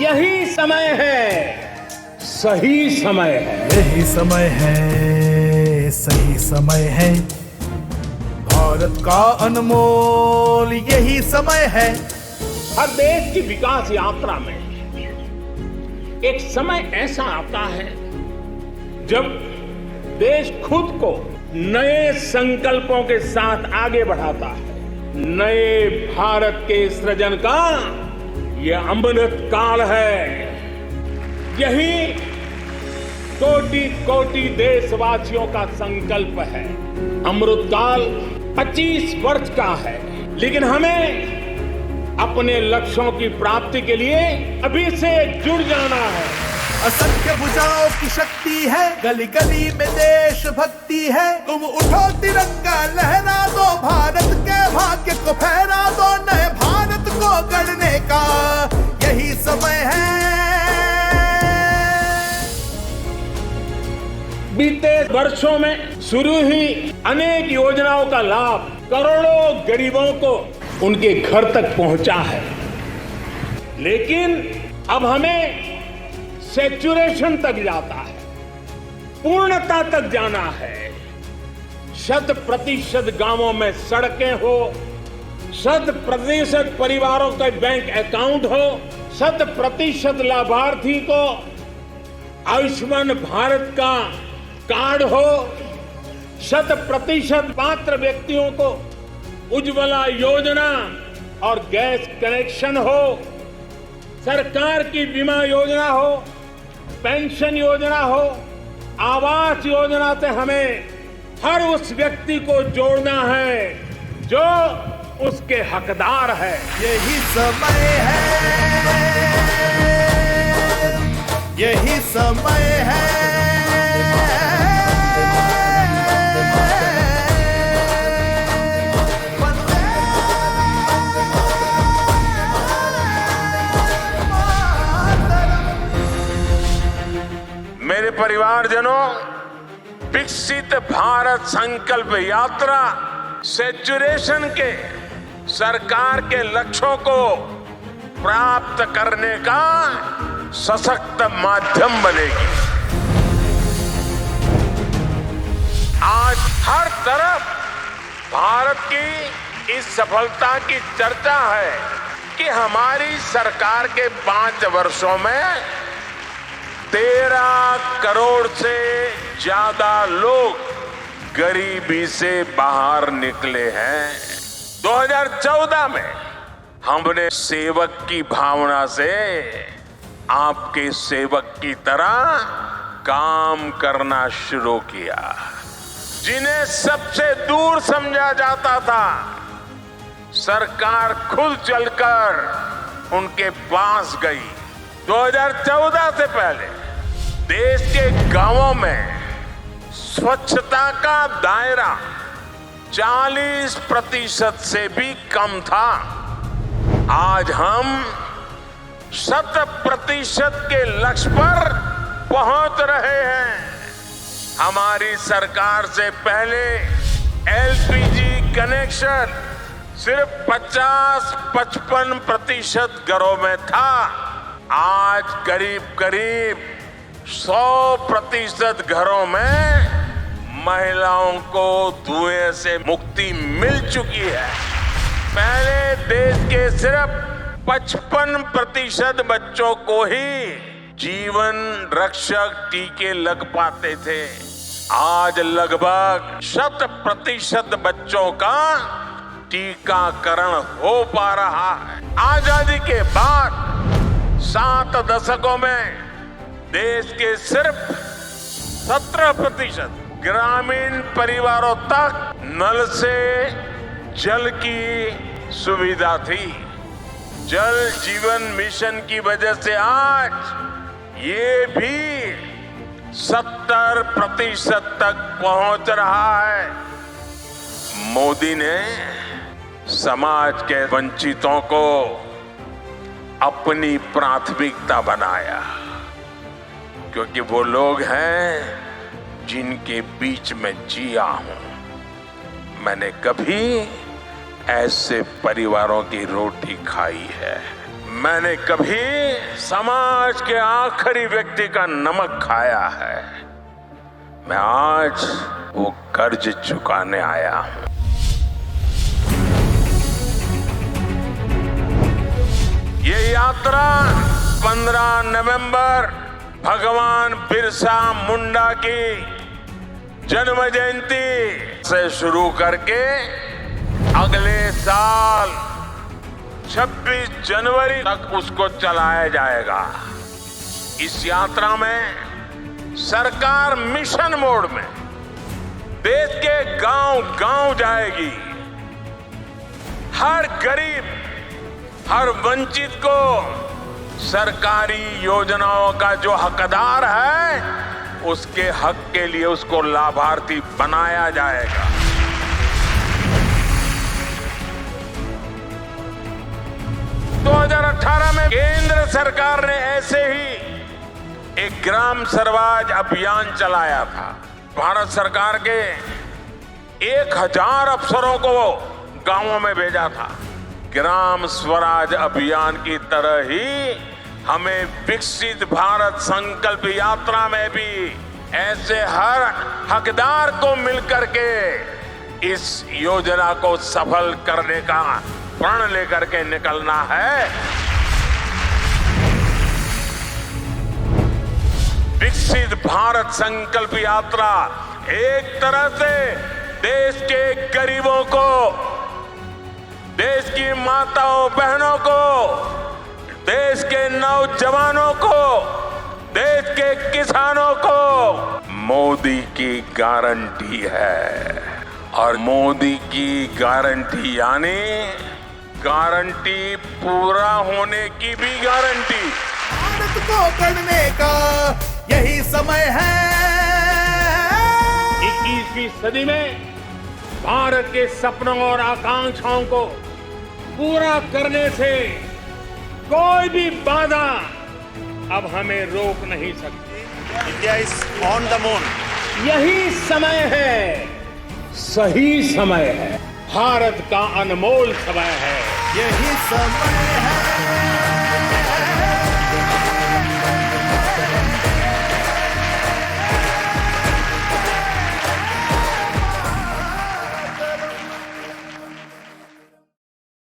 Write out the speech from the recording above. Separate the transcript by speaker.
Speaker 1: यही समय है, सही समय है।
Speaker 2: यही समय है, सही समय है। भारत का अनमोल यही समय है।
Speaker 1: हर देश की विकास यात्रा में एक समय ऐसा आता है जब देश खुद को नए संकल्पों के साथ आगे बढ़ाता है। नए भारत के सृजन का यह अमृत काल है। यही कोटि कोटि देशवासियों का संकल्प है। अमृत काल 25 वर्ष का है, लेकिन हमें अपने लक्ष्यों की प्राप्ति के लिए अभी से जुड़ जाना है।
Speaker 2: असंख्य भुजाओं की शक्ति है, गली गली में देश भक्ति है। तुम उठो तिरंगा लहरा दो, भारत के भाग्य को फहरा दो। नए भारत को गढ़ने का यही समय है।
Speaker 1: बीते वर्षों में शुरू हुई अनेक योजनाओं का लाभ करोड़ों गरीबों को उनके घर तक पहुंचा है, लेकिन अब हमें सैचुरेशन तक जाता है, पूर्णता तक जाना है। 100% गांवों में सड़कें हो, 100% परिवारों का बैंक अकाउंट हो, 100% लाभार्थी को आयुष्मान भारत का कार्ड हो, 100% पात्र व्यक्तियों को उज्ज्वला योजना और गैस कनेक्शन हो, सरकार की बीमा योजना हो, पेंशन योजना हो, आवास योजना से हमें हर उस व्यक्ति को जोड़ना है जो उसके हकदार है।
Speaker 2: यही समय है, यही समय है।
Speaker 1: मेरे परिवारजनों, विकसित भारत संकल्प यात्रा सैचुरेशन के सरकार के लक्ष्यों को प्राप्त करने का सशक्त माध्यम बनेगी। आज हर तरफ भारत की इस सफलता की चर्चा है कि हमारी सरकार के 5 वर्षों में 13 करोड़ से ज्यादा लोग गरीबी से बाहर निकले हैं। 2014 में हमने सेवक की भावना से आपके सेवक की तरह काम करना शुरू किया। जिन्हें सबसे दूर समझा जाता था, सरकार खुद चलकर उनके पास गई। 2014 से पहले देश के गांवों में स्वच्छता का दायरा 40% से भी कम था। आज हम 100% के लक्ष्य पर पहुंच रहे हैं। हमारी सरकार से पहले एलपीजी कनेक्शन सिर्फ 50-55% घरों में था। आज करीब 100% घरों में महिलाओं को धुएं से मुक्ति मिल चुकी है। पहले देश के सिर्फ 55% बच्चों को ही जीवन रक्षक टीके लग पाते थे। आज लगभग 100% बच्चों का टीकाकरण हो पा रहा है। आजादी के बाद 7 दशकों में देश के सिर्फ 17% ग्रामीण परिवारों तक नल से जल की सुविधा थी। जल जीवन मिशन की वजह से आज ये भी 70% तक पहुंच रहा है। मोदी ने समाज के वंचितों को अपनी प्राथमिकता बनाया, क्योंकि वो लोग हैं जिनके बीच में जिया हूं। मैंने कभी ऐसे परिवारों की रोटी खाई है। मैंने कभी समाज के आखिरी व्यक्ति का नमक खाया है। मैं आज वो कर्ज चुकाने आया हूं। ये यात्रा 15 नवंबर भगवान बिरसा मुंडा की जन्म जयंती से शुरू करके अगले साल 26 जनवरी तक उसको चलाया जाएगा। इस यात्रा में सरकार मिशन मोड में देश के गांव-गांव जाएगी। हर गरीब, हर वंचित को सरकारी योजनाओं का जो हकदार है, उसके हक के लिए उसको लाभार्थी बनाया जाएगा। तो 2018 में केंद्र सरकार ने ऐसे ही एक ग्राम स्वराज अभियान चलाया था। भारत सरकार के 1000 अफसरों को गांवों में भेजा था। ग्राम स्वराज अभियान की तरह ही हमें विकसित भारत संकल्प यात्रा में भी ऐसे हर हकदार को मिलकर के इस योजना को सफल करने का प्रण लेकर के निकलना है। विकसित भारत संकल्प यात्रा एक तरह से देश के गरीबों को, देश की माताओं बहनों को, देश के नौजवानों को, देश के किसानों को मोदी की गारंटी है। और मोदी की गारंटी यानी गारंटी पूरा होने की भी गारंटी।
Speaker 2: भारत को गढ़ने का यही समय है।
Speaker 1: 21वीं सदी में भारत के सपनों और आकांक्षाओं को पूरा करने से कोई भी बाधा अब हमें रोक नहीं सकती।
Speaker 3: India is on the moon.
Speaker 1: यही समय है, सही समय है, भारत का अनमोल समय है।
Speaker 2: यही समय